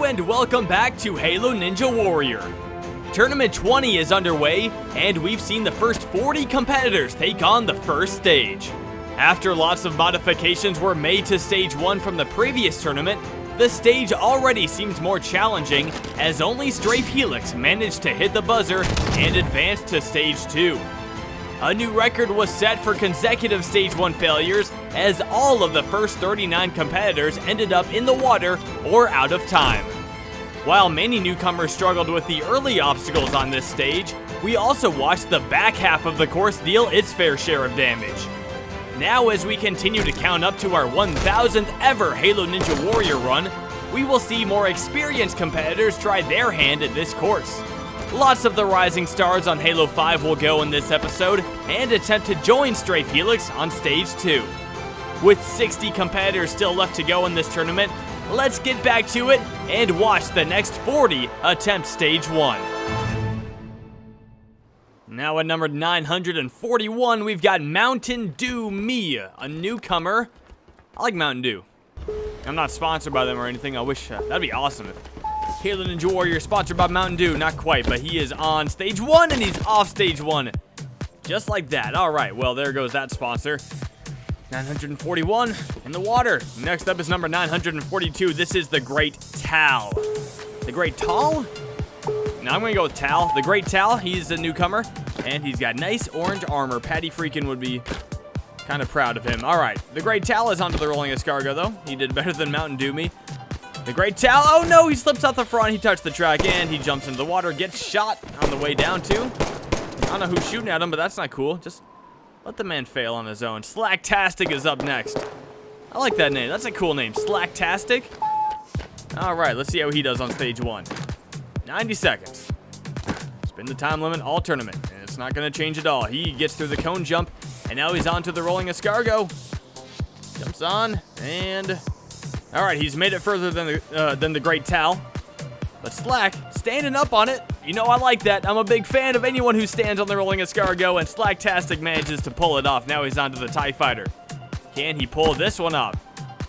and welcome back to Halo Ninja Warrior. Tournament 20 is underway, and we've seen the first 40 competitors take on the first stage. After lots of modifications were made to Stage 1 from the previous tournament, the stage already seems more challenging, as only Strafe Helix managed to hit the buzzer and advance to Stage 2. A new record was set for consecutive Stage 1 failures, as all of the first 39 competitors ended up in the water or out of time. While many newcomers struggled with the early obstacles on this stage, we also watched the back half of the course deal its fair share of damage. Now, as we continue to count up to our 1000th ever Halo Ninja Warrior run, we will see more experienced competitors try their hand at this course. Lots of the rising stars on Halo 5 will go in this episode and attempt to join Strafe Helix on Stage 2. With 60 competitors still left to go in this tournament, let's get back to it and watch the next 40 attempt Stage 1. Now at number 941, we've got MounttainDewMe, a newcomer. I like Mountain Dew. I'm not sponsored by them or anything. I wish that'd be awesome if Halo Ninja Warrior sponsored by Mountain Dew. Not quite, but he is on Stage 1 and he's off Stage 1. Just like that. Alright, well, there goes that sponsor. 941 in the water. Next up is number 942. This is the Great Tal. The Great Tal? No, I'm going to go with Tal. The Great Tal, he's a newcomer, and he's got nice orange armor. Patty Freakin would be kind of proud of him. Alright, the Great Tal is onto the rolling escargot, though. He did better than MounttainDewMe. The Great Tal, oh no, he slips out the front, he touched the track, and he jumps into the water, gets shot on the way down, too. I don't know who's shooting at him, but that's not cool. Just let the man fail on his own. Slacktastik is up next. I like that name. That's a cool name. Slacktastik. Alright, let's see how he does on Stage 1. 90 seconds. Spin the time limit all tournament, and it's not going to change at all. He gets through the cone jump, and now he's on to the rolling escargot. Jumps on, and alright, he's made it further than the Great Tal. But Slack, standing up on it. You know, I like that. I'm a big fan of anyone who stands on the rolling escargot, and Slacktastik manages to pull it off. Now he's onto the TIE Fighter. Can he pull this one off?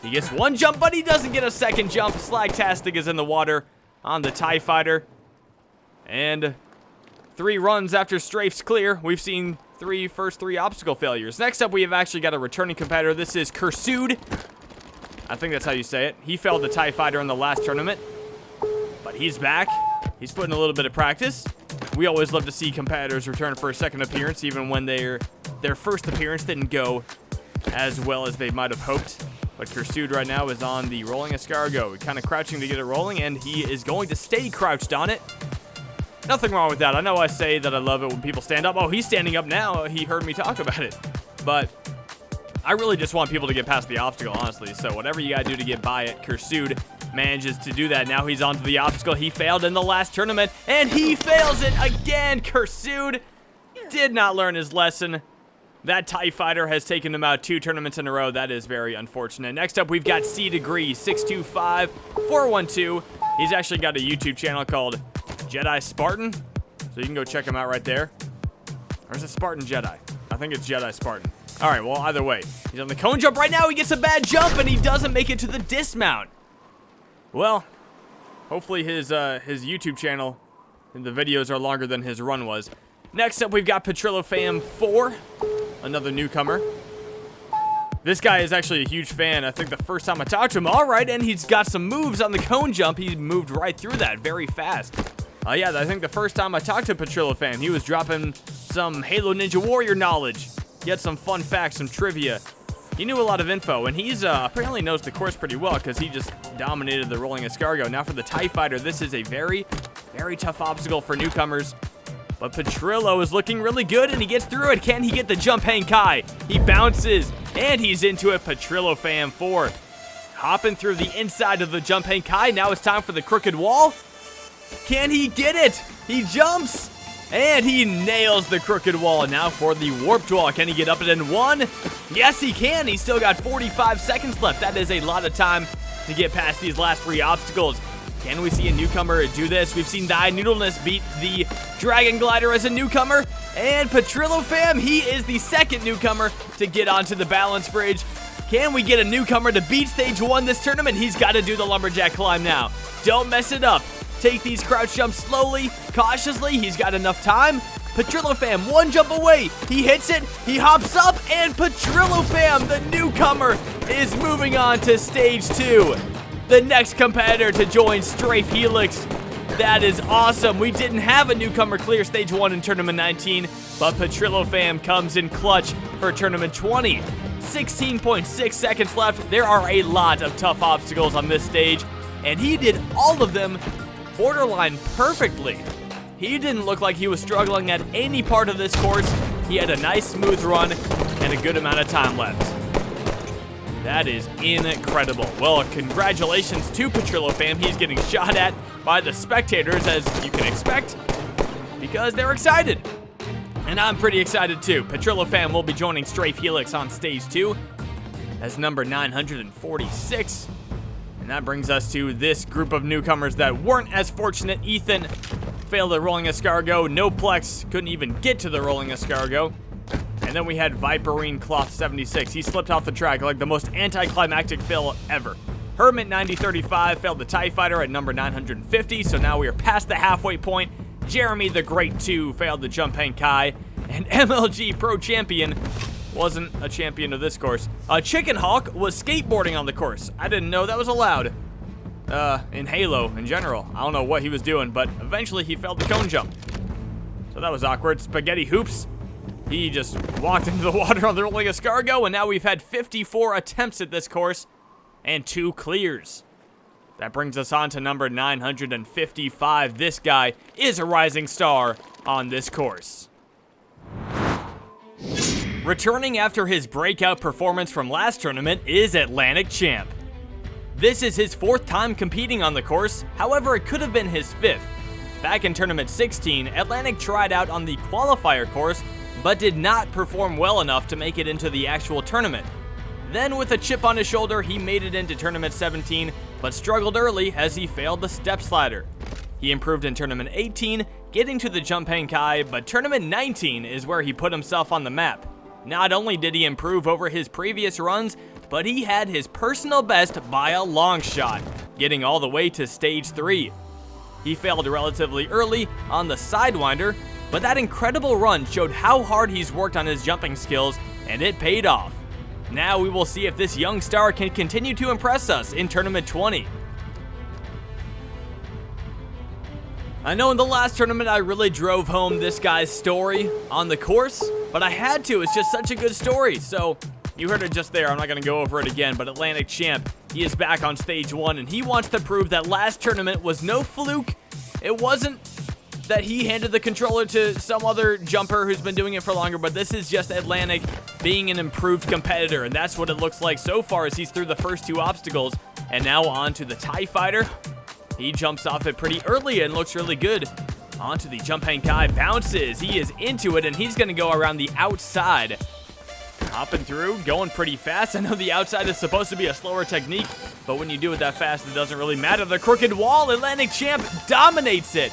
He gets one jump, but he doesn't get a second jump. Slacktastik is in the water on the TIE Fighter. And 3 runs after Strafe's clear. We've seen first three obstacle failures. Next up, we have actually got a returning competitor. This is KERSUED. I think that's how you say it. He failed the TIE Fighter in the last tournament, but he's back. He's putting a little bit of practice. We always love to see competitors return for a second appearance, even when their first appearance didn't go as well as they might have hoped. But KERSUED right now is on the rolling escargot, kind of crouching to get it rolling, and he is going to stay crouched on it. Nothing wrong with that. I know I say that I love it when people stand up. Oh, he's standing up now. He heard me talk about it. But I really just want people to get past the obstacle, honestly. So whatever you gotta do to get by it, KERSUED manages to do that. Now he's onto the obstacle. He failed in the last tournament, and he fails it again. KERSUED did not learn his lesson. That TIE Fighter has taken him out 2 tournaments in a row. That is very unfortunate. Next up, we've got C-Degree625-412. He's actually got a YouTube channel called Jedi Spartan, so you can go check him out right there. Or is it Spartan Jedi? I think it's Jedi Spartan. Alright, well, either way. He's on the cone jump right now. He gets a bad jump, and he doesn't make it to the dismount. Well, hopefully his YouTube channel and the videos are longer than his run was. Next up, we've got PHEATON, another newcomer. This guy is actually a huge fan. I think the first time I talked to him, alright, and he's got some moves on the cone jump. He moved right through that very fast. Yeah, I think the first time I talked to PHEATON, he was dropping some Halo Ninja Warrior knowledge. He had some fun facts, some trivia. He knew a lot of info, and he's apparently knows the course pretty well because he just dominated the rolling escargot. Now for the TIE Fighter, this is a very, very tough obstacle for newcomers. But Petrillo is looking really good, and he gets through it. Can he get the jump hang kai? He bounces, and he's into it. PHEATON 4. Hopping through the inside of the jump hang kai. Now it's time for the crooked wall. Can he get it? He jumps, and he nails the crooked wall. Now for the warped wall. Can he get up it in 1? Yes, he can. He's still got 45 seconds left. That is a lot of time to get past these last 3 obstacles. Can we see a newcomer do this? We've seen Die Noodleness beat the Dragon Glider as a newcomer. And PHEATON, he is the second newcomer to get onto the balance bridge. Can we get a newcomer to beat stage 1 this tournament? He's got to do the lumberjack climb now. Don't mess it up. Take these crouch jumps slowly, cautiously. He's got enough time. PHEATON, one jump away. He hits it. He hops up, and PHEATON, the newcomer, is moving on to stage 2. The next competitor to join Strafe Helix. That is awesome. We didn't have a newcomer clear stage 1 in tournament 19, but PHEATON comes in clutch for tournament 20. 16.6 seconds left. There are a lot of tough obstacles on this stage, and he did all of them borderline perfectly. He didn't look like he was struggling at any part of this course. He had a nice smooth run and a good amount of time left. That is incredible. Well, congratulations to PHEATON. He's getting shot at by the spectators, as you can expect, because they're excited. And I'm pretty excited too. PHEATON will be joining Strafe Helix on stage 2 as number 946. And that brings us to this group of newcomers that weren't as fortunate. Ethan failed the rolling escargot. NOPLEX couldn't even get to the rolling escargot. And then we had Viperine Cloth 76. He slipped off the track like the most anticlimactic fail ever. Hermit 9035 failed the TIE Fighter at number 950. So now we are past the halfway point. Jeremy the Great 2 failed the Jump Hang Kai, and MLGProChampion wasn't a champion of this course. Chicken Hawk was skateboarding on the course. I didn't know that was allowed in Halo in general. I don't know what he was doing, but eventually he failed the cone jump. So that was awkward. Spaghetti Hoops, he just walked into the water on the rolling escargot, and now we've had 54 attempts at this course and 2 clears. That brings us on to number 955. This guy is a rising star on this course. Returning after his breakout performance from last tournament is Atlantic Champ. This is his 4th time competing on the course, however it could have been his 5th. Back in tournament 16, Atlantic tried out on the qualifier course, but did not perform well enough to make it into the actual tournament. Then with a chip on his shoulder, he made it into tournament 17, but struggled early as he failed the step slider. He improved in tournament 18, getting to the Jump Hang Kai, but tournament 19 is where he put himself on the map. Not only did he improve over his previous runs, but he had his personal best by a long shot, getting all the way to stage 3. He failed relatively early on the Sidewinder, but that incredible run showed how hard he's worked on his jumping skills, and it paid off. Now we will see if this young star can continue to impress us in tournament 20. I know in the last tournament I really drove home this guy's story on the course, but I had to. It's just such a good story. So you heard it just there. I'm not going to go over it again, but Atlantic Champ, he is back on stage 1, and he wants to prove that last tournament was no fluke. It wasn't that he handed the controller to some other jumper who's been doing it for longer, but this is just Atlantic being an improved competitor, and that's what it looks like so far as he's through the first 2 obstacles, and now on to the TIE Fighter. He jumps off it pretty early and looks really good. Onto the Jump Hang Kai, bounces, he is into it, and he's gonna go around the outside. Hopping through, going pretty fast. I know the outside is supposed to be a slower technique, but when you do it that fast, it doesn't really matter. The crooked wall, Atlantic Champ dominates it.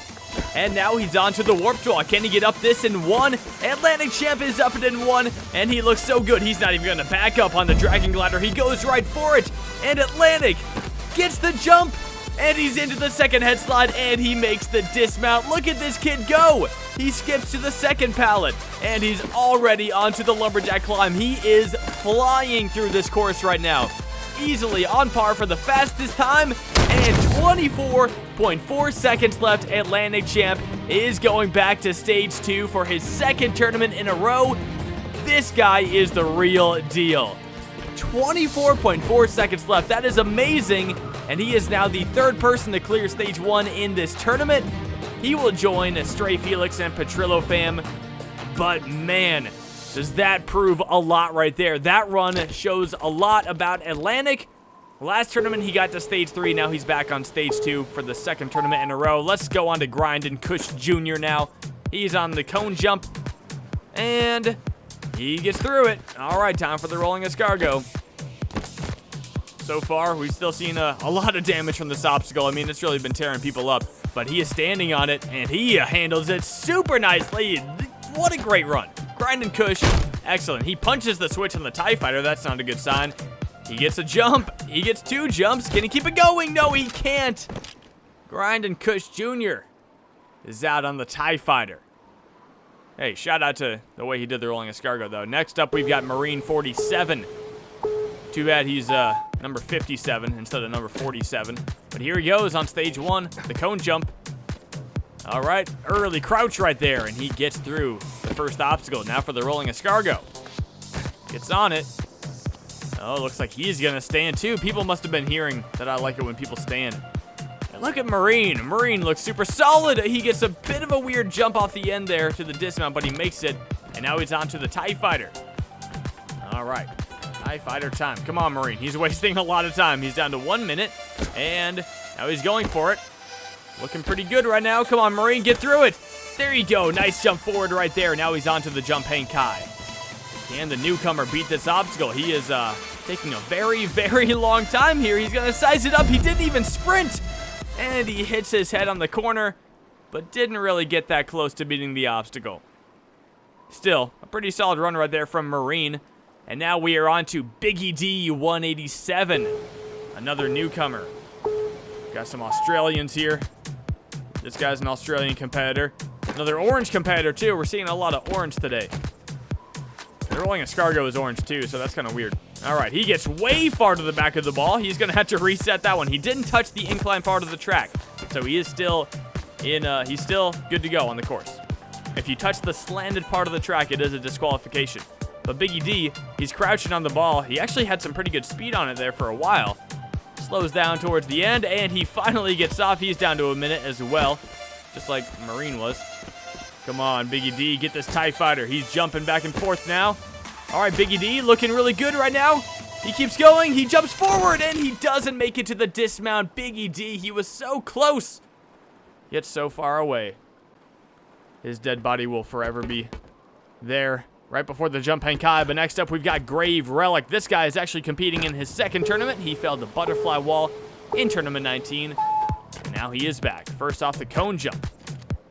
And now he's on to the warped wall. Can he get up this in 1? Atlantic Champ is up it in 1, and he looks so good. He's not even going to back up on the Dragon Glider. He goes right for it, and Atlantic gets the jump, and he's into the second head slide, and he makes the dismount. Look at this kid go. He skips to the second pallet, and he's already onto the lumberjack climb. He is flying through this course right now. Easily on par for the fastest time, and 24.4 seconds left. Atlantic Champ is going back to stage 2 for his 2nd tournament in a row. This guy is the real deal. 24.4 seconds left. That is amazing, and he is now the 3rd person to clear stage 1 in this tournament. He will join Strafe Helix and PHEATON, but man, does that prove a lot right there. That run shows a lot about Atlantic. Last tournament, he got to stage 3. Now he's back on stage 2 for the 2nd tournament in a row. Let's go on to Grindin Kush Jr. now. He's on the cone jump, and he gets through it. All right, time for the rolling escargot. So far, we've still seen a lot of damage from this obstacle. I mean, it's really been tearing people up, but he is standing on it, and he handles it super nicely. What a great run. Grindin Kush, excellent. He punches the switch on the TIE Fighter. That's not a good sign. He gets a jump. He gets 2 jumps. Can he keep it going? No, he can't. Grindin Kush Jr. is out on the TIE Fighter. Hey, shout out to the way he did the rolling escargot, though. Next up, we've got Marine 47. Too bad he's number 57 instead of number 47. But here he goes on stage 1, the cone jump. All right, early crouch right there, and he gets through the first obstacle. Now for the rolling escargot. Gets on it. Oh, looks like he's going to stand, too. People must have been hearing that I like it when people stand. And look at Marine. Marine looks super solid. He gets a bit of a weird jump off the end there to the dismount, but he makes it. And now he's on to the TIE Fighter. All right. TIE Fighter time. Come on, Marine. He's wasting a lot of time. He's down to 1 minute. And now he's going for it. Looking pretty good right now. Come on, Marine. Get through it. There you go. Nice jump forward right there. Now he's on to the jump hang kai. Can the newcomer beat this obstacle? He is taking a very, very long time here. He's going to size it up. He didn't even sprint. And he hits his head on the corner, but didn't really get that close to beating the obstacle. Still, a pretty solid run right there from Marine. And now we are on to BIGGY 187, another newcomer. Got some Australians here. This guy's an Australian competitor. Another orange competitor, too. We're seeing a lot of orange today. The rolling escargot is orange, too, so that's kind of weird. All right, he gets way far to the back of the ball. He's going to have to reset that one. He didn't touch the incline part of the track, so he is still he's still good to go on the course. If you touch the slanted part of the track, it is a disqualification. But BIGGY, he's crouching on the ball. He actually had some pretty good speed on it there for a while. Slows down towards the end, and he finally gets off. He's down to a minute as well, just like Marine was. Come on, BIGGY, get this TIE Fighter. He's jumping back and forth now. All right, BIGGY looking really good right now. He keeps going. He jumps forward, and he doesn't make it to the dismount. BIGGY, he was so close, yet so far away. His dead body will forever be there right before the jump hang kai. But next up, we've got Grave Relic. This guy is actually competing in his second tournament. He failed the butterfly wall in tournament 19. And now he is back. First off, the cone jump.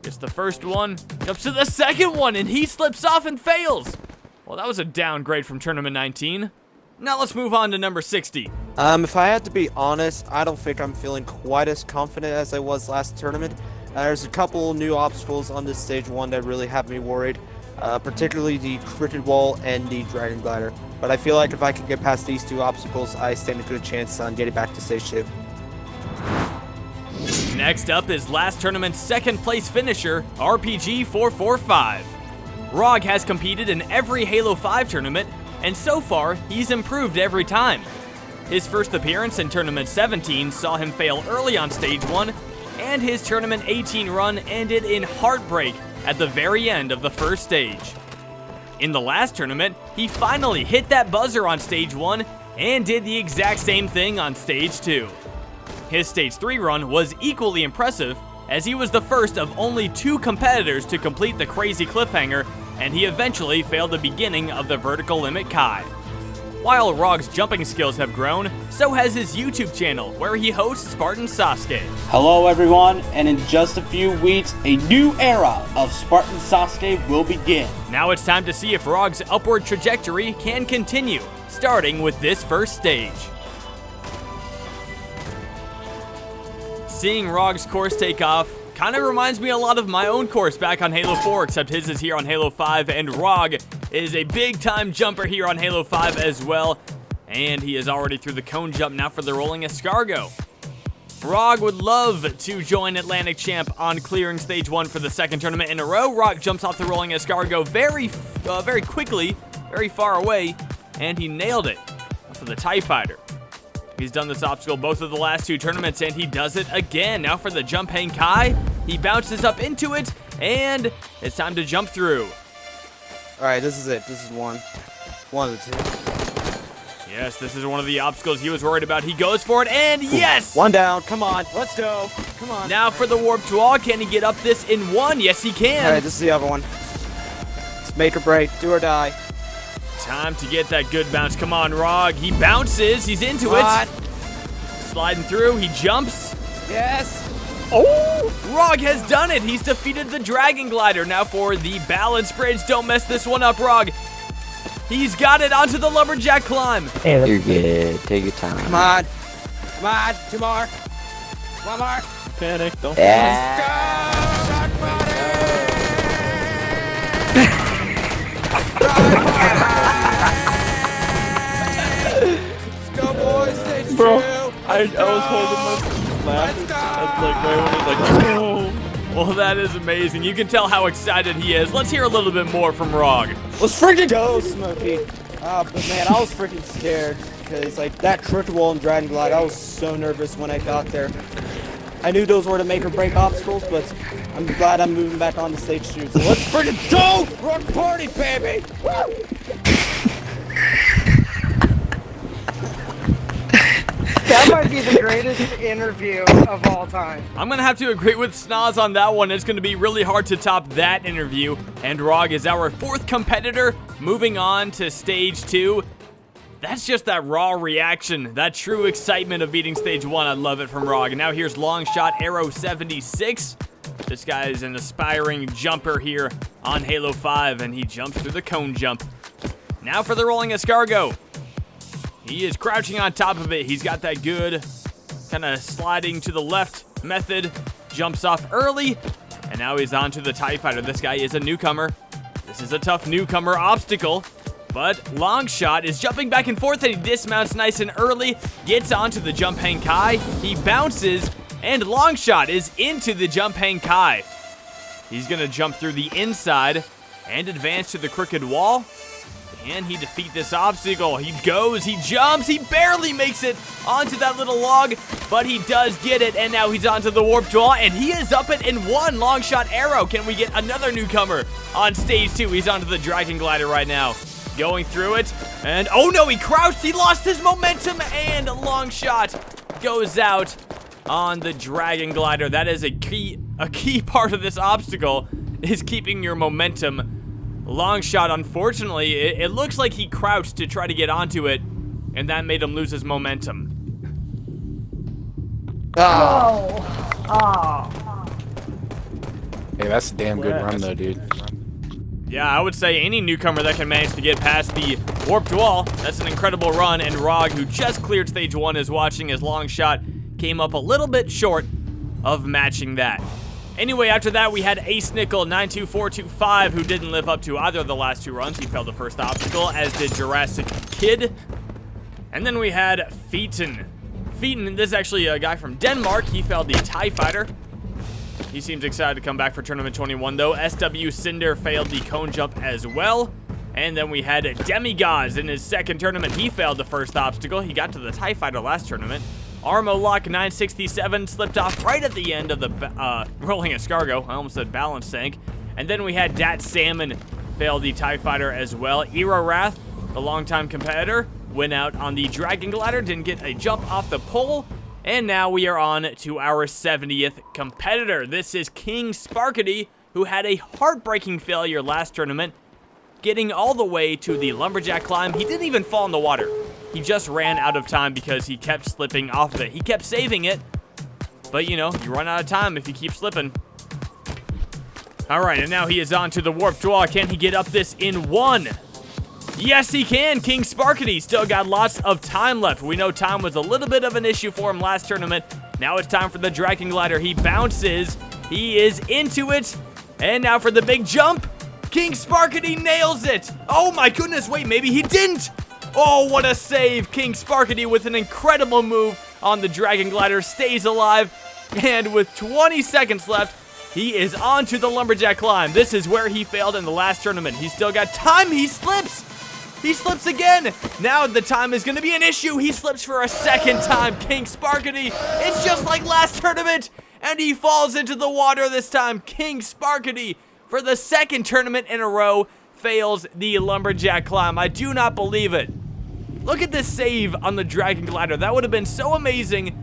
Gets the first one, jumps to the second one, and he slips off and fails. Well, that was a downgrade from tournament 19. Now let's move on to number 60. If I had to be honest, I don't think I'm feeling quite as confident as I was last tournament. There's a couple new obstacles on this stage 1 that really have me worried, particularly the crooked wall and the dragon glider. But I feel like if I can get past these 2 obstacles, I stand a good chance on getting back to stage 2. Next up is last tournament's second place finisher, RPG445. Rog has competed in every Halo 5 tournament, and so far, he's improved every time. His first appearance in tournament 17 saw him fail early on stage 1, and his tournament 18 run ended in heartbreak at the very end of the first stage. In the last tournament, he finally hit that buzzer on stage 1 and did the exact same thing on stage 2. His stage 3 run was equally impressive, as he was the first of only 2 competitors to complete the crazy cliffhanger, and he eventually failed the beginning of the vertical limit kai. While Rog's jumping skills have grown, so has his YouTube channel, where he hosts Spartan Sasuke. Hello everyone, and in just a few weeks, a new era of Spartan Sasuke will begin. Now it's time to see if Rog's upward trajectory can continue, starting with this first stage. Seeing Rog's course take off kind of reminds me a lot of my own course back on Halo 4, except his is here on Halo 5, and Rog is a big-time jumper here on Halo 5 as well, and he is already through the cone jump now for the rolling escargot. Rog would love to join Atlantic Champ on clearing stage 1 for the second tournament in a row. Rog jumps off the rolling escargot very quickly, very far away, and he nailed it for the TIE Fighter. He's done this obstacle both of the last 2 tournaments, and he does it again. Now for the jump hang kai. He bounces up into it, and it's time to jump through. All right, this is it. This is one of the 2. Yes, this is one of the obstacles he was worried about. He goes for it, and yes! 1 down. Come on. Let's go. Come on. Now for the warp wall. Can he get up this in 1? Yes, he can. All right, this is the other one. It's make or break. Do or die. Time to get that good bounce. Come on, Rog. He bounces. He's into it. Sliding through. He jumps. Yes. Oh! Rog has done it. He's defeated the dragon glider. Now for the balance bridge. Don't mess this one up, Rog. He's got it onto the lumberjack climb. Hey, You're good. Take your time. Come on. Come on. 2 more. 1 more. panic, don't Let's go, boys. Stage Bro, 2. I was holding my laugh. It's like right when it's like, Well, that is amazing. You can tell how excited he is. Let's hear a little bit more from Rog. Let's freaking go, Smokey. But man, I was freaking scared because like that crooked wall and Dragon Glide, I was so nervous when I got there. I knew those were the make or break obstacles, but I'm glad I'm moving back on to stage 2. So let's freaking go! Rock party, baby! Woo! That might be the greatest interview of all time. I'm going to have to agree with Snoz on that one. It's going to be really hard to top that interview. And Rog is our 4th competitor, moving on to stage 2. That's just that raw reaction, that true excitement of beating stage 1. I love it from Rog. And now here's long shot Arrow 76. This guy is an aspiring jumper here on Halo 5, and he jumps through the cone jump. Now for the rolling escargot. He is crouching on top of it. He's got that good kind of sliding to the left method. Jumps off early, and now he's on to the TIE Fighter. This guy is a newcomer. This is a tough newcomer obstacle. But Longshot is jumping back and forth, and he dismounts nice and early, gets onto the jump hang kai. He bounces, and Longshot is into the jump hang kai. He's going to jump through the inside and advance to the crooked wall. Can he defeat this obstacle? He goes, he jumps, he barely makes it onto that little log, but he does get it, and now he's onto the warped wall, and he is up it in 1 long shot arrow. Can we get another newcomer on stage 2? He's onto the dragon glider right now. Going through it, and oh no, he crouched, he lost his momentum, and long shot goes out on the dragon glider. That is a key part of this obstacle, is keeping your momentum. Long shot, unfortunately, it looks like he crouched to try to get onto it, and that made him lose his momentum. Hey, that's a damn good run, though, dude. Yeah, I would say any newcomer that can manage to get past the warped wall, that's an incredible run, and Rog, who just cleared stage 1, is watching as long shot came up a little bit short of matching that. Anyway, after that, we had Ace Nickel 92425, who didn't live up to either of the last 2 runs. He failed the first obstacle, as did Jurassic Kid. And then we had PHEATON. PHEATON, this is actually a guy from Denmark. He failed the TIE Fighter. He seems excited to come back for Tournament 21, though. SW Cinder failed the cone jump as well. And then we had DeMi GoDz in his 2nd tournament. He failed the first obstacle. He got to the TIE Fighter last tournament. Armolock 967 slipped off right at the end of the rolling escargot. I almost said balance tank. And then we had datSALMON fail the TIE Fighter as well. Erowrath, the longtime competitor, went out on the Dragon Glider, didn't get a jump off the pole. And now we are on to our 70th competitor. This is KinqSparkity, who had a heartbreaking failure last tournament, getting all the way to the lumberjack climb. He didn't even fall in the water. He just ran out of time because he kept slipping off of it. He kept saving it, but you know, you run out of time if you keep slipping. All right, and now he is on to the warped wall. Can he get up this in 1? Yes, he can. KinqSparkity still got lots of time left. We know time was a little bit of an issue for him last tournament. Now it's time for the Dragon Glider. He bounces. He is into it. And now for the big jump. KinqSparkity nails it. Oh my goodness, wait, maybe he didn't. Oh, what a save. KinqSparkity with an incredible move on the Dragon Glider stays alive. And with 20 seconds left, he is on to the lumberjack climb. This is where he failed in the last tournament. He's still got time. He slips. He slips again. Now the time is going to be an issue. He slips for a 2nd time. KinqSparkity, it's just like last tournament. And he falls into the water this time. KinqSparkity, for the 2nd tournament in a row, fails the lumberjack climb. I do not believe it. Look at this save on the Dragon Glider. That would have been so amazing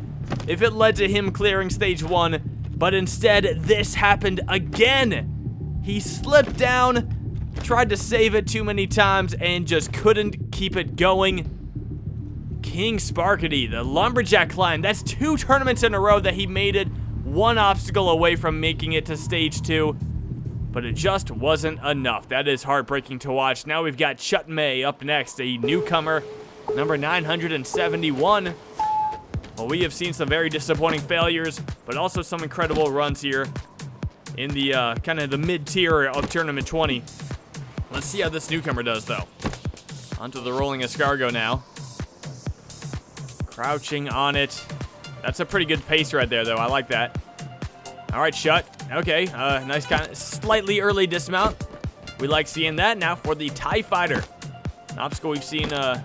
if it led to him clearing stage 1. But instead, this happened again. He slipped down, tried to save it too many times, and just couldn't keep it going. KinqSparkity, the lumberjack climb. That's 2 tournaments in a row that he made it 1 obstacle away from making it to stage 2. but it just wasn't enough. That is heartbreaking to watch. Now we've got Chut Mei up next, a newcomer, number 971. Well, we have seen some very disappointing failures, but also some incredible runs here in the kind of the mid-tier of Tournament 20. Let's see how this newcomer does, though. Onto the rolling escargot now. Crouching on it. That's a pretty good pace right there, though. I like that. All right, Chut. Okay, nice kind of slightly early dismount. We like seeing that. Now for the TIE Fighter. An obstacle we've seen a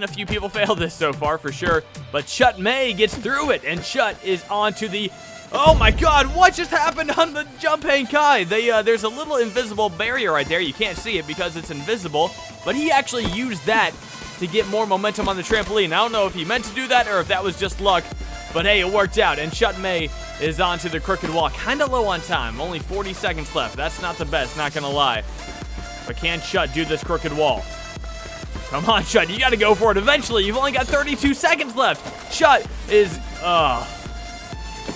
few people fail this so far, for sure. But Chut Mei gets through it, and Chut is on to the... Oh my god, what just happened on the jump hang kai? There's a little invisible barrier right there. You can't see it because it's invisible, but he actually used that to get more momentum on the trampoline. I don't know if he meant to do that or if that was just luck, but hey, it worked out, and Chut Mei is on to the crooked wall. Kind of low on time, only 40 seconds left. That's not the best, not gonna lie. But can Chut do this crooked wall? Come on, Chut, you gotta go for it eventually. You've only got 32 seconds left. Chut is,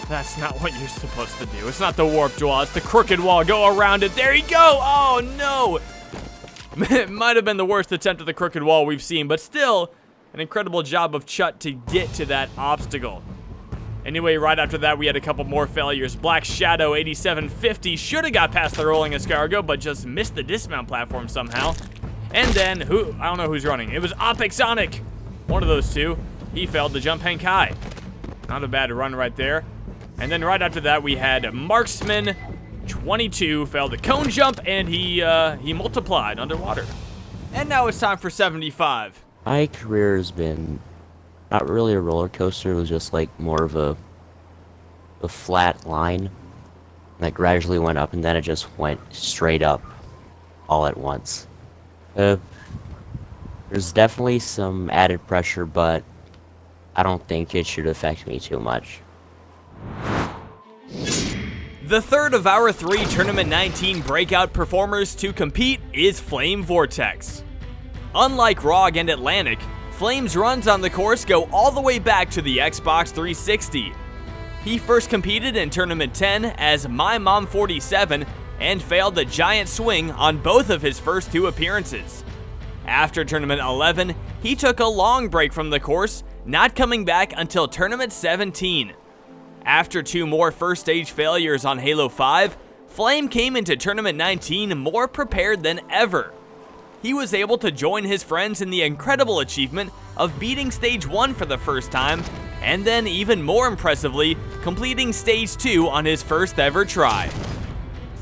that's not what you're supposed to do. It's not the warped wall, it's the crooked wall. Go around it, there you go. Oh no. It might have been the worst attempt at the crooked wall we've seen, but still, an incredible job of Chut to get to that obstacle. Anyway, right after that, we had a couple more failures. Black Shadow 8750 should have got past the rolling escargot, but just missed the dismount platform somehow. And then, I don't know who's running. It was Opixonic. One of those two. He failed the jump hang kai. Not a bad run right there. And then right after that, we had Marksman 22 failed the cone jump, and he multiplied underwater. And now it's time for 75. My career has been not really a roller coaster. It was just like more of a flat line that gradually went up, and then it just went straight up all at once. There's definitely some added pressure, but I don't think it should affect me too much. The third of our 3 Tournament 19 breakout performers to compete is Flame Vortex. Unlike ROG and Atlantic, Flame's runs on the course go all the way back to the Xbox 360. He first competed in Tournament 10 as My Mom 47 and failed the giant swing on both of his first 2 appearances. After Tournament 11, he took a long break from the course, not coming back until Tournament 17. After 2 more first stage failures on Halo 5, Flame came into Tournament 19 more prepared than ever. He was able to join his friends in the incredible achievement of beating Stage 1 for the first time, and then even more impressively, completing Stage 2 on his first ever try.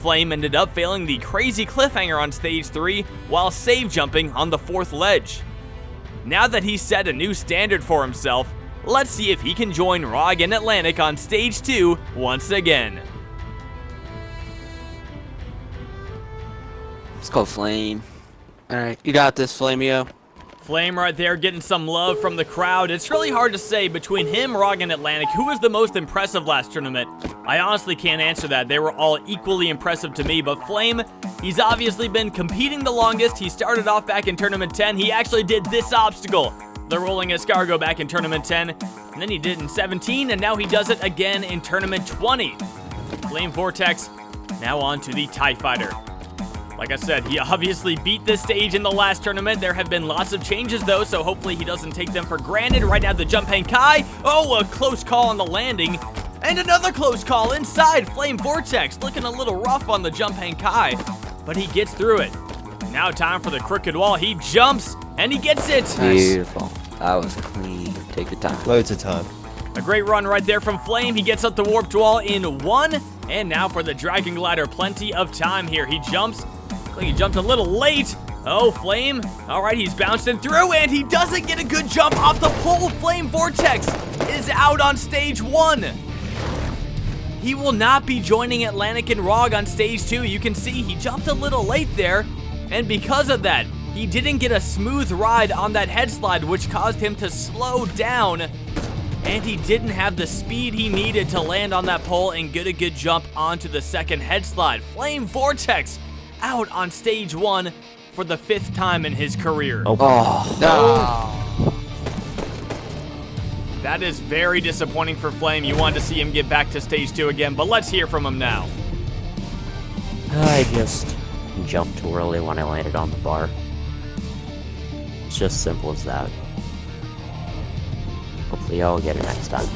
Flame ended up failing the crazy cliffhanger on Stage 3 while save jumping on the 4th ledge. Now that he's set a new standard for himself, let's see if he can join ROG and Atlantic on Stage 2 once again. Let's go, Flame. Alright, you got this, Flameo. Flame right there getting some love from the crowd. It's really hard to say between him, ROG, and Atlantic who was the most impressive last tournament. I honestly can't answer that. They were all equally impressive to me, but Flame, he's obviously been competing the longest. He started off back in Tournament 10. He actually did this obstacle, the rolling escargot, back in Tournament 10, and then he did in 17, and now he does it again in Tournament 20. Flame Vortex now on to the TIE Fighter. Like I said, he obviously beat this stage in the last tournament. There have been lots of changes, though, so hopefully he doesn't take them for granted. Right now, the jump hang kai. Oh, a close call on the landing. And another close call inside. Flame Vortex looking a little rough on the jump hang kai, but he gets through it. Now time for the crooked wall. He jumps, and he gets it. Beautiful. That was clean. Take your time. Loads of time. A great run right there from Flame. He gets up the warped wall in 1. And now for the Dragon Glider. Plenty of time here. He jumps. He jumped a little late. Oh, Flame. All right, he's bouncing through, and he doesn't get a good jump off the pole. Flame Vortex is out on Stage 1. He will not be joining Atlantic and ROG on Stage 2. You can see he jumped a little late there, and because of that, he didn't get a smooth ride on that head slide, which caused him to slow down, and he didn't have the speed he needed to land on that pole and get a good jump onto the second head slide. Flame Vortex out on Stage 1 for the 5th time in his career. Oh, no. That is very disappointing for Flame. You wanted to see him get back to Stage 2 again, but let's hear from him now. I just jumped too early when I landed on the bar. It's just simple as that. Hopefully I'll get it next time.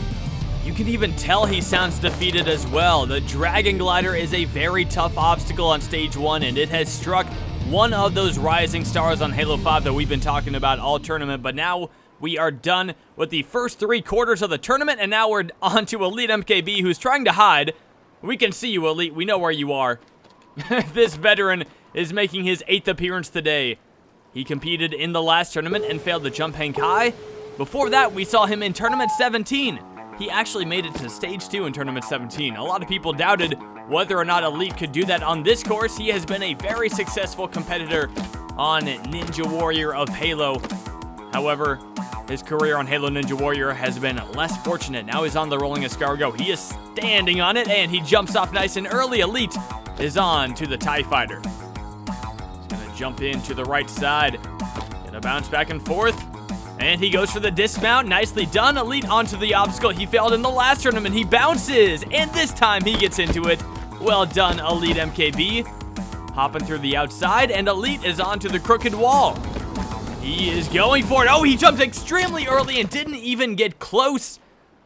You can even tell he sounds defeated as well. The Dragon Glider is a very tough obstacle on stage 1, and it has struck one of those rising stars on Halo 5 that we've been talking about all tournament. But now we are done with the first 3 quarters of the tournament, and now we're on to Elite MKB, who's trying to hide. We can see you, Elite. We know where you are. This veteran is making his 8th appearance today. He competed in the last tournament and failed the jump hang high. Before that, we saw him in Tournament 17. He actually made it to Stage 2 in Tournament 17. A lot of people doubted whether or not Elite could do that on this course. He has been a very successful competitor on Ninja Warrior of Halo. However, his career on Halo Ninja Warrior has been less fortunate. Now he's on the rolling escargot. He is standing on it, and he jumps off nice and early. Elite is on to the TIE Fighter. He's going to jump in to the right side. Gonna bounce back and forth. And he goes for the dismount. Nicely done. Elite onto the obstacle. He failed in the last tournament. He bounces. And this time he gets into it. Well done, Elite MKB. Hopping through the outside. And Elite is onto the crooked wall. He is going for it. Oh, he jumped extremely early and didn't even get close.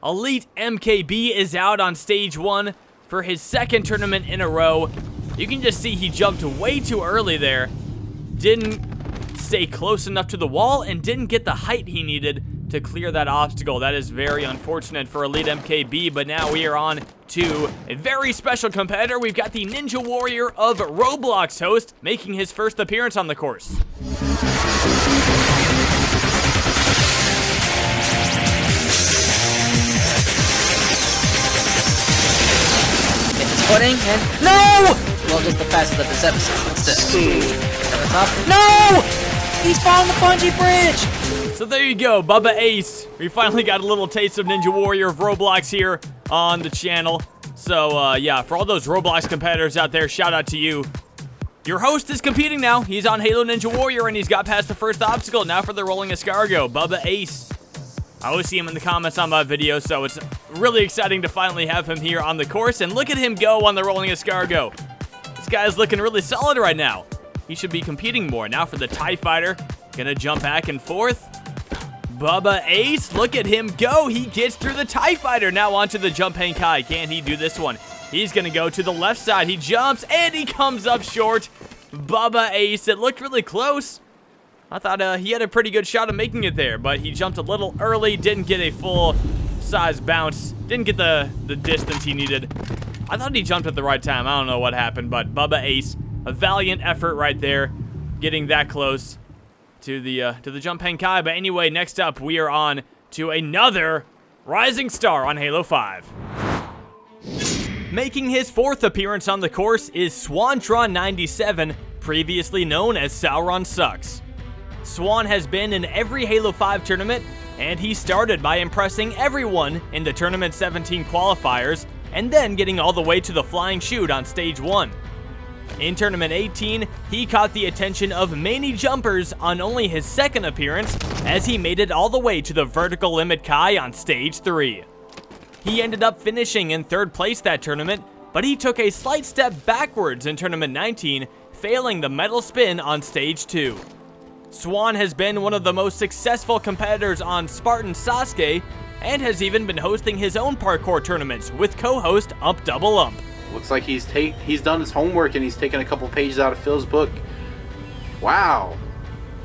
Elite MKB is out on stage 1 for his 2nd tournament in a row. You can just see he jumped way too early there. Didn't stay close enough to the wall and didn't get the height he needed to clear that obstacle. That is very unfortunate for Elite MKB, but now we are on to a very special competitor. We've got the Ninja Warrior of Roblox host making his first appearance on the course. It's footing and no! Well, just the fastest of this episode. What's this? At the top? No! He's falling the bungee bridge! So there you go, Bubba Ace. We finally got a little taste of Ninja Warrior of Roblox here on the channel. So, yeah, for all those Roblox competitors out there, shout out to you. Your host is competing now. He's on Halo Ninja Warrior, and he's got past the first obstacle. Now for the rolling escargot, Bubba Ace. I always see him in the comments on my videos, so it's really exciting to finally have him here on the course. And look at him go on the rolling escargot. This guy is looking really solid right now. He should be competing more. Now for the TIE Fighter. Gonna jump back and forth. Bubba Ace, look at him go. He gets through the TIE Fighter. Now onto the jump hang high. Can he do this one? He's gonna go to the left side. He jumps and he comes up short. Bubba Ace, it looked really close. I thought he had a pretty good shot of making it there, but he jumped a little early, didn't get a full size bounce, didn't get the distance he needed. I thought he jumped at the right time. I don't know what happened, but Bubba Ace, a valiant effort right there, getting that close to the jump hang high. But anyway, next up we are on to another rising star on Halo 5. Making his 4th appearance on the course is Swantron97, previously known as Sauron Sucks. Swan has been in every Halo 5 tournament, and he started by impressing everyone in the Tournament 17 qualifiers, and then getting all the way to the flying chute on Stage 1. In Tournament 18, he caught the attention of many jumpers on only his 2nd appearance, as he made it all the way to the vertical limit Kai on Stage 3. He ended up finishing in 3rd place that tournament, but he took a slight step backwards in Tournament 19, failing the metal spin on Stage 2. Swan has been one of the most successful competitors on Spartan Sasuke, and has even been hosting his own parkour tournaments with co-host Ump Double Ump. Looks like he's done his homework and he's taken a couple pages out of Phil's book. Wow.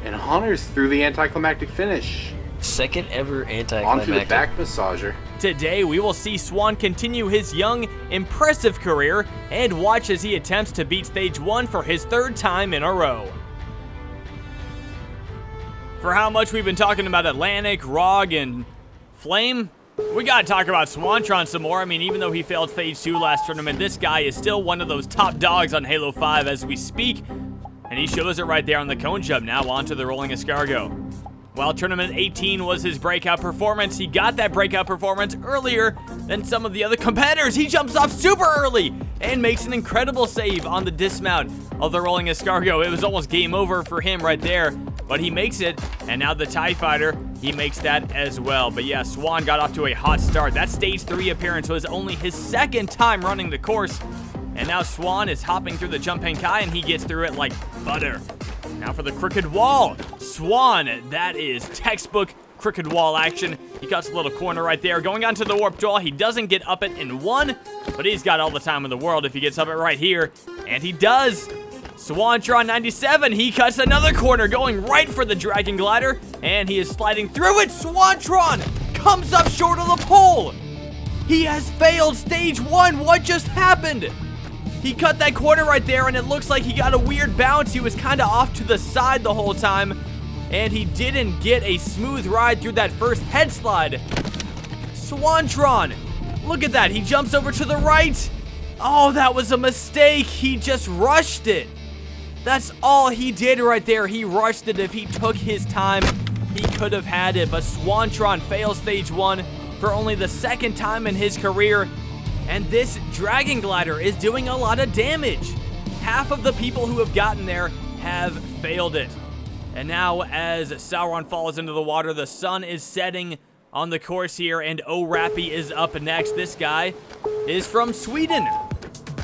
And honors through the anticlimactic finish. 2nd ever anticlimactic. Onto the back massager. Today, we will see Swan continue his young, impressive career and watch as he attempts to beat Stage 1 for his 3rd time in a row. For how much we've been talking about Atlantic, ROG, and Flame, we gotta talk about Swantron some more. I mean, even though he failed Stage 2 last tournament, this guy is still one of those top dogs on Halo 5 as we speak. And he shows it right there on the cone jump. Now onto the rolling escargot. While Tournament 18 was his breakout performance, he got that breakout performance earlier than some of the other competitors. He jumps off super early and makes an incredible save on the dismount of the rolling escargot. It was almost game over for him right there, but he makes it, and now the TIE Fighter, he makes that as well. But yeah, Swan got off to a hot start. That Stage 3 appearance was only his 2nd time running the course, And now Swan is hopping through the jump hang kai, and he gets through it like butter. Now for the crooked wall. Swan, that is textbook crooked wall action. He cuts a little corner right there. Going on to the warp wall. He doesn't get up it in one, but he's got all the time in the world if he gets up it right here. And he does. Swantron 97, he cuts another corner, going right for the dragon glider, and he is sliding through it. Swantron comes up short of the pole. He has failed stage 1. What just happened? He cut that corner right there, and it looks like he got a weird bounce. He was kind of off to the side the whole time, and he didn't get a smooth ride through that first head slide. Swantron, look at that. He jumps over to the right. Oh, that was a mistake. He just rushed it. That's all he did right there. He rushed it. If he took his time, he could have had it. But Swantron fails stage 1 for only the second time in his career. And this dragon glider is doing a lot of damage. Half of the people who have gotten there have failed it. And now as Sauron falls into the water, the sun is setting on the course here, and O'Rappy is up next. This guy is from Sweden.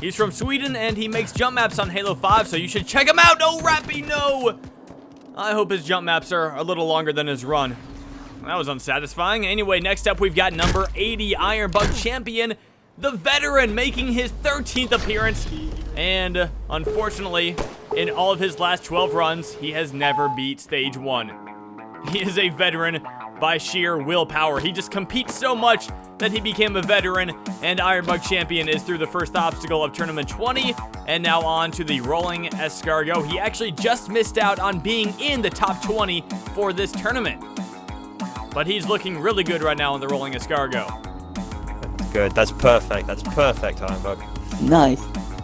He's from Sweden, and he makes jump maps on Halo 5, so you should check him out. O'Rappy, no! I hope his jump maps are a little longer than his run. That was unsatisfying. Anyway, next up we've got number 80, MLGProChampion, the veteran, making his 13th appearance. And unfortunately, in all of his last 12 runs, he has never beat stage 1. He is a veteran by sheer willpower. He just competes so much that he became a veteran, and MLGProChampion is through the first obstacle of Tournament 20, and now on to the rolling escargot. He actually just missed out on being in the top 20 for this tournament, but he's looking really good right now in the rolling escargot. Good, that's perfect, Ironbug. Nice.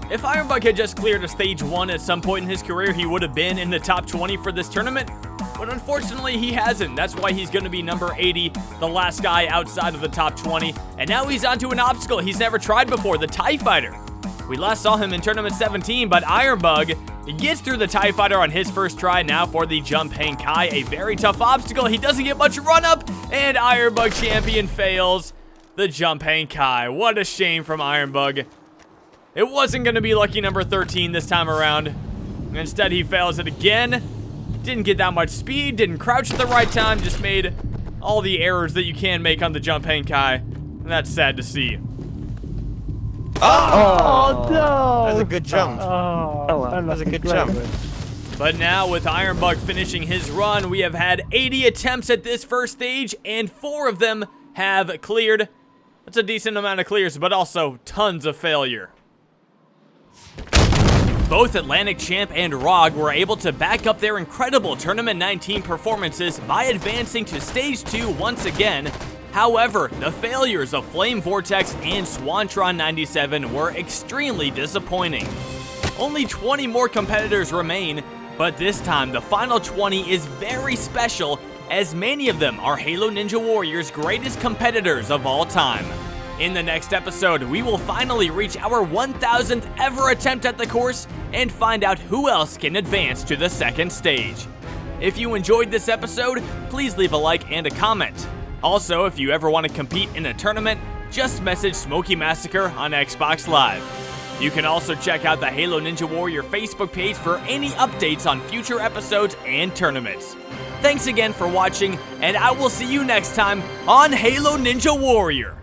If Ironbug had just cleared a stage 1 at some point in his career, he would have been in the top 20 for this tournament. But unfortunately, he hasn't. That's why he's going to be number 80, the last guy outside of the top 20. And now he's onto an obstacle he's never tried before, the TIE Fighter. We last saw him in Tournament 17, but Ironbug gets through the TIE Fighter on his first try. Now for the jump hang kai, a very tough obstacle. He doesn't get much run up, and MLGProChampion fails the jump hang kai. What a shame from Ironbug. It wasn't going to be lucky number 13 this time around. Instead, he fails it again. Didn't get that much speed, didn't crouch at the right time, just made all the errors that you can make on the jump hang kai. And that's sad to see. Oh, no! That was a good jump. That was a good jump. But now with Ironbug finishing his run, we have had 80 attempts at this first stage, and 4 of them have cleared. That's a decent amount of clears, but also tons of failure. Both Atlantic Champ and ROG were able to back up their incredible Tournament 19 performances by advancing to Stage 2 once again. However, the failures of Flame Vortex and Swantron 97 were extremely disappointing. Only 20 more competitors remain, but this time the final 20 is very special, as many of them are Halo Ninja Warrior's greatest competitors of all time. In the next episode, we will finally reach our 1,000th ever attempt at the course and find out who else can advance to the second stage. If you enjoyed this episode, please leave a like and a comment. Also, if you ever want to compete in a tournament, just message SMOKEY MASSACRE on Xbox Live. You can also check out the Halo Ninja Warrior Facebook page for any updates on future episodes and tournaments. Thanks again for watching, and I will see you next time on Halo Ninja Warrior.